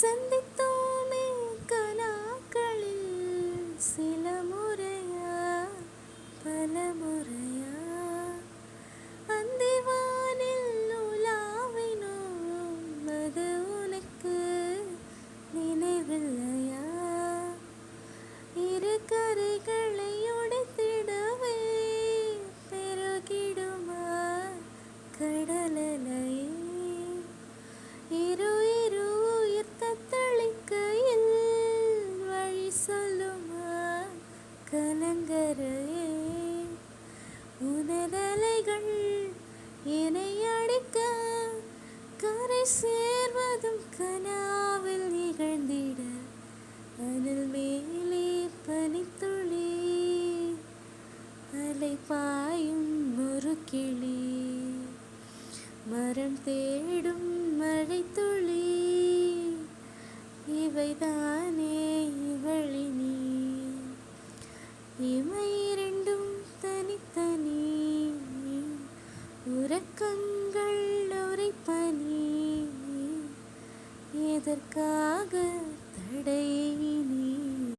சந்தித்தோமே கனாக்களில் சில முறையா பல முறையா அந்திவானில் உலாவினோம் அது உனக்கு நினைவில்லையா? இரு கரைகளை உடைத்திடவே பெருகிடுமா கடலலையே? இரு இரு உயிர் தத்தளிக்கையில் வழி சொல்லுமா கலங்கரையே? உனதலைகள் என்னை அடிக்க கரை சேர்வதும் கனாவில் நிகழ்ந்திட அனல் மேலே பனித்துளி அலை பாயும் ஒரு கிளி மரம் தேடும் மழை துளி இவைதானே இவளினி இவை இரண்டும் தனித்தனி உறக்கங்கள் உரைப்பனி எதற்காக தடையினி?